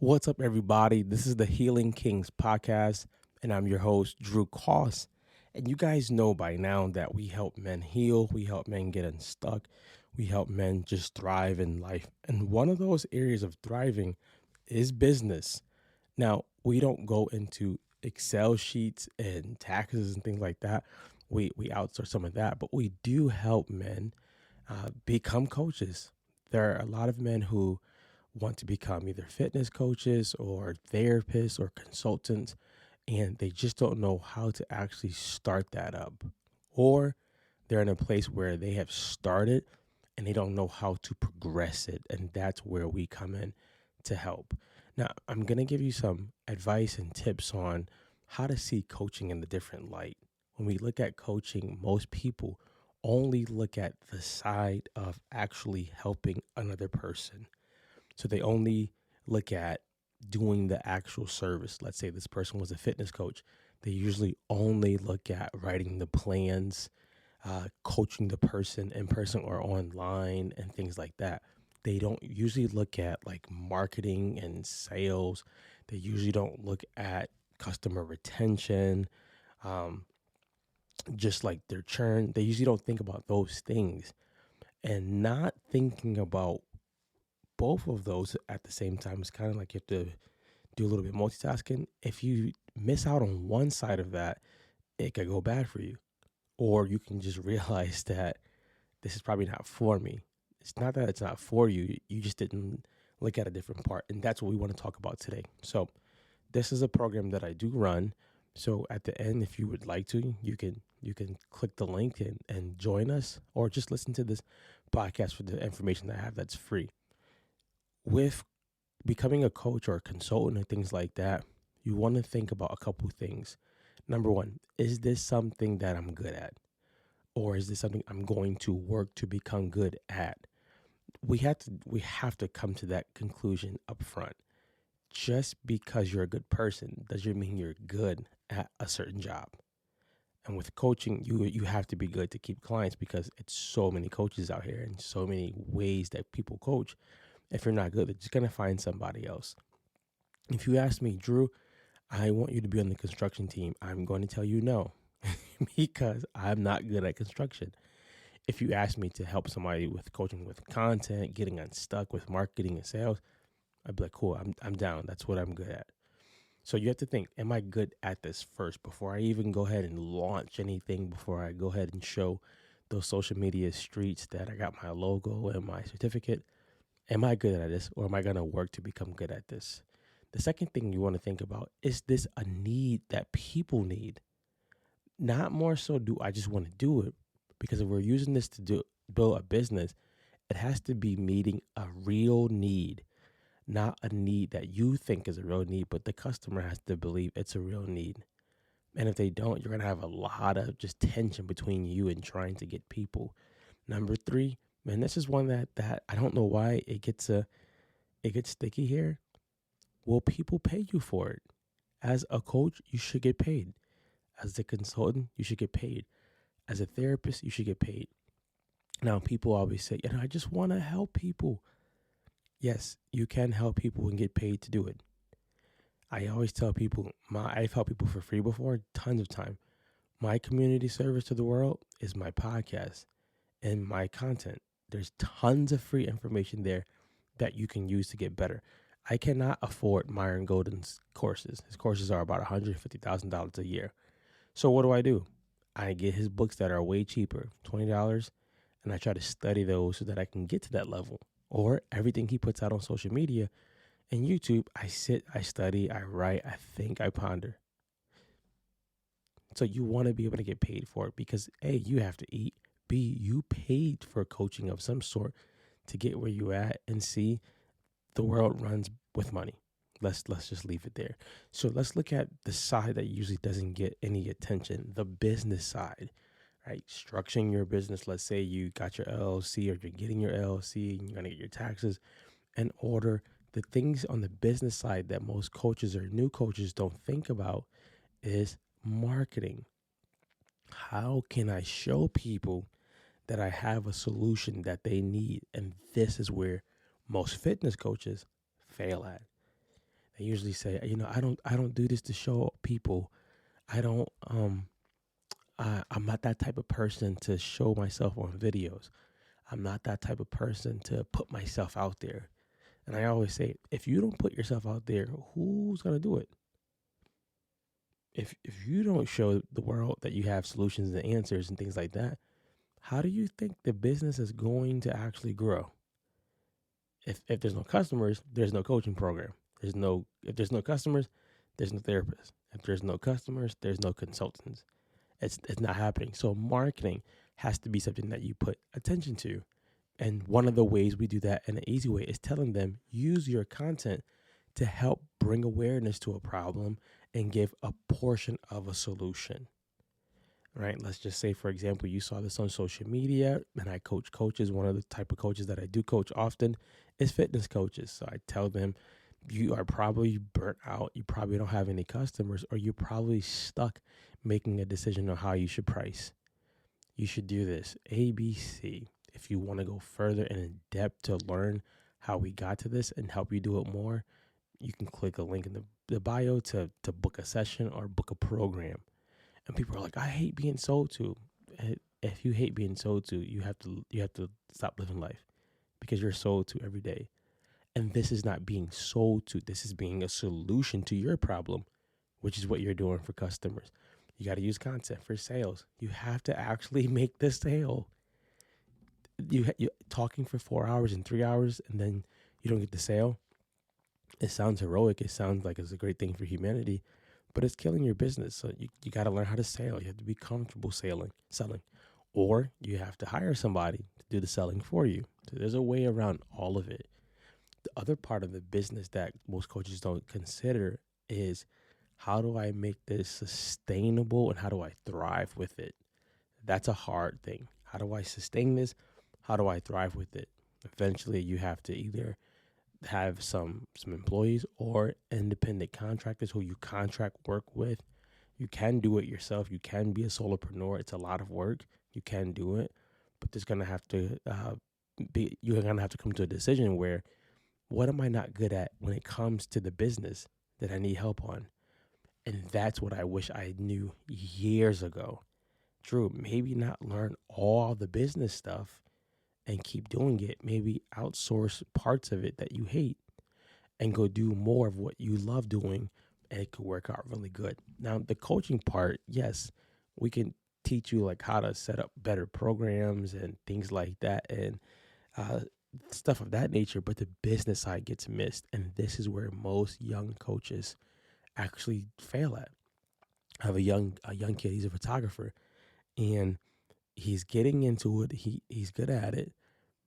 What's up, everybody? This is the Healing Kings podcast, and I'm your host, Drew Koss. And you guys know by now that we help men heal, we help men get unstuck, we help men just thrive in life. And one of those areas of thriving is business. Now, we don't go into Excel sheets and taxes and things like that. We outsource some of that, but we do help men become coaches. There are a lot of men who want to become either fitness coaches or therapists or consultants, and they just don't know how to actually start that up. Or they're in a place where they have started and they don't know how to progress it. And that's where we come in to help. Now, I'm going to give you some advice and tips on how to see coaching in a different light. When we look at coaching, most people only look at the side of actually helping another person. So they only look at doing the actual service. Let's say this person was a fitness coach. They usually only look at writing the plans, coaching the person in person or online and things like that. They don't usually look at like marketing and sales. They usually don't look at customer retention, um, just like their churn. They usually don't think about those things. And not thinking about both of those at the same time is kind of like you have to do a little bit multitasking. If you miss out on one side of that, it could go bad for you. Or you can just realize that this is probably not for me. It's not that it's not for you. You just didn't look at a different part. And that's what we want to talk about today. So this is a program that I do run. So at the end, if you would like to, you can click the link and join us, or just listen to this podcast for the information that I have that's free. With becoming a coach or a consultant and things like that, you want to think about a couple things. Number one, is this something that I'm good at? Or is this something I'm going to work to become good at? We have to come to that conclusion up front. Just because you're a good person doesn't mean you're good at a certain job. And with coaching, you have to be good to keep clients because it's so many coaches out here and so many ways that people coach. If you're not good, they're just gonna find somebody else. If you ask me, Drew, I want you to be on the construction team, I'm going to tell you no because I'm not good at construction. If you ask me to help somebody with coaching with content, getting unstuck with marketing and sales, I'd be like, cool, I'm down. That's what I'm good at. So you have to think, am I good at this first before I even go ahead and launch anything, before I go ahead and show those social media streets that I got my logo and my certificate? Am I good at this, or am I going to work to become good at this? The second thing you want to think about, is this a need that people need? Not more so, do I just want to do it? Because if we're using this to build a business, it has to be meeting a real need, not a need that you think is a real need, but the customer has to believe it's a real need. And if they don't, you're going to have a lot of just tension between you and trying to get people. Number three, man, this is one that I don't know why it gets sticky here. Will people pay you for it? As a coach, you should get paid. As a consultant, you should get paid. As a therapist, you should get paid. Now, people always say, I just want to help people. Yes, you can help people and get paid to do it. I always tell people, I've helped people for free before, tons of time. My community service to the world is my podcast and my content. There's tons of free information there that you can use to get better. I cannot afford Myron Golden's courses. His courses are about $150,000 a year. So what do? I get his books that are way cheaper, $20, and I try to study those so that I can get to that level. Or everything he puts out on social media and YouTube, I sit, I study, I write, I think, I ponder. So you want to be able to get paid for it because A, you have to eat. B, you paid for coaching of some sort to get where you at, and C, the world runs with money. Let's just leave it there. So let's look at the side that usually doesn't get any attention, the business side, right? Structuring your business. Let's say you got your LLC or you're getting your LLC and you're going to get your taxes in order. The things on the business side that most coaches or new coaches don't think about is marketing. How can I show people that I have a solution that they need? And this is where most fitness coaches fail at. They usually say, I don't do this to show people. I don't I'm not that type of person to show myself on videos. I'm not that type of person to put myself out there. And I always say, if you don't put yourself out there, who's gonna do it? If you don't show the world that you have solutions and answers and things like that, how do you think the business is going to actually grow? If there's no customers, there's no coaching program. If there's no customers, there's no therapist. If there's no customers, there's no consultants. It's not happening. So marketing has to be something that you put attention to. And one of the ways we do that in an easy way is telling them use your content to help bring awareness to a problem and give a portion of a solution. Right? Let's just say, for example, you saw this on social media, and I coach coaches. One of the type of coaches that I do coach often is fitness coaches. So I tell them, you are probably burnt out. You probably don't have any customers, or you're probably stuck making a decision on how you should price. You should do this A, B, C. If you want to go further and in depth to learn how we got to this and help you do it more, you can click a link in the bio to book a session or book a program. And people are like, I hate being sold to. If you hate being sold to, you have to stop living life, because you're sold to every day. And this is not being sold to. This is being a solution to your problem, which is what you're doing for customers. You got to use content for sales. You have to actually make the sale. You talking for 4 hours and 3 hours, and then you don't get the sale. It sounds heroic. It sounds like it's a great thing for humanity, but it's killing your business. So you got to learn how to sell. You have to be comfortable selling, or you have to hire somebody to do the selling for you. So there's a way around all of it. The other part of the business that most coaches don't consider is, how do I make this sustainable and how do I thrive with it? That's a hard thing. How do I sustain this? How do I thrive with it? Eventually, you have to either have some employees or independent contractors who you contract work with. You can do it yourself. You can be a solopreneur. It's a lot of work. You can do it, but there's gonna have to you're gonna have to come to a decision where, what am I not good at when it comes to the business that I need help on? And that's what I wish I knew years ago. Drew, maybe not learn all the business stuff and keep doing it. Maybe outsource parts of it that you hate and go do more of what you love doing, and it could work out really good. Now, the coaching part, yes, we can teach you like how to set up better programs and things like that, and uh, stuff of that nature, but the business side gets missed. And this is where most young coaches actually fail at. I have a young kid, he's a photographer, and he's getting into it. He's good at it,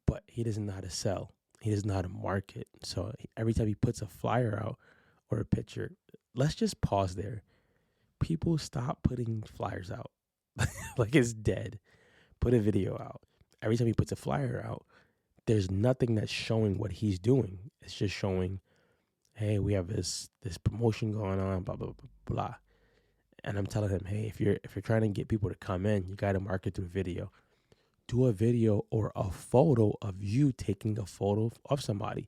but he doesn't know how to sell. He doesn't know how to market. So every time he puts a flyer out or a picture, let's just pause there. People stop putting flyers out like it's dead. Put a video out. Every time he puts a flyer out, there's nothing that's showing what he's doing. It's just showing, hey, we have this promotion going on, blah blah blah blah. And I'm telling him, hey, if you're trying to get people to come in, you got to market through video. Do a video or a photo of you taking a photo of somebody.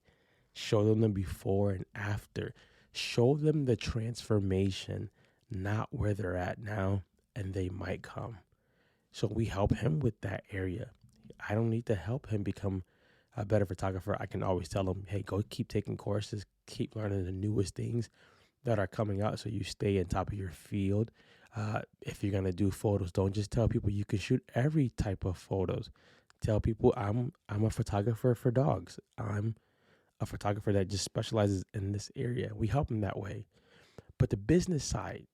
Show them the before and after. Show them the transformation, not where they're at now, and they might come. So we help him with that area. I don't need to help him become a better photographer. I can always tell him, hey, go keep taking courses, keep learning the newest things that are coming out so you stay on top of your field. If you're going to do photos, don't just tell people you can shoot every type of photos. Tell people I'm a photographer for dogs. I'm a photographer that just specializes in this area. We help them that way. But the business side,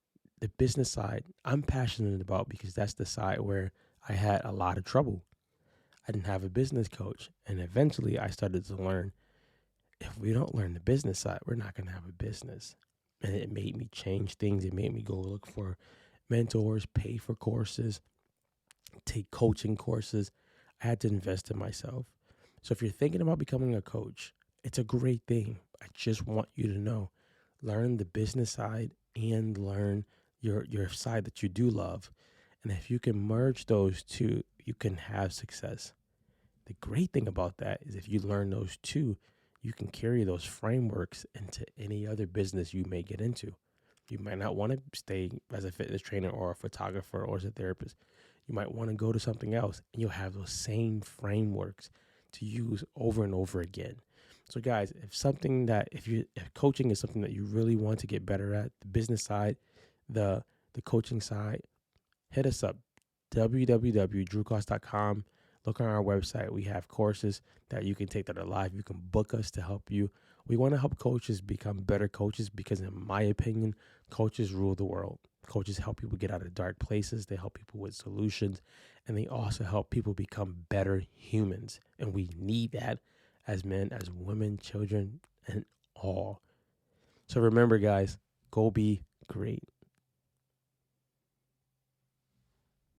I'm passionate about, because that's the side where I had a lot of trouble. I didn't have a business coach. And eventually I started to learn, if we don't learn the business side, we're not going to have a business. And it made me change things. It made me go look for mentors, pay for courses, take coaching courses. I had to invest in myself. So if you're thinking about becoming a coach, it's a great thing. I just want you to know, learn the business side and learn your side that you do love. And if you can merge those two, you can have success. The great thing about that is, if you learn those two, you can carry those frameworks into any other business you may get into. You might not want to stay as a fitness trainer or a photographer or as a therapist. You might want to go to something else, and you'll have those same frameworks to use over and over again. So guys, if coaching is something that you really want to get better at, the business side, the coaching side, hit us up, www.drewcost.com. Look on our website. We have courses that you can take that are live. You can book us to help you. We want to help coaches become better coaches because, in my opinion, coaches rule the world. Coaches help people get out of dark places. They help people with solutions, and they also help people become better humans. And we need that as men, as women, children, and all. So remember, guys, go be great.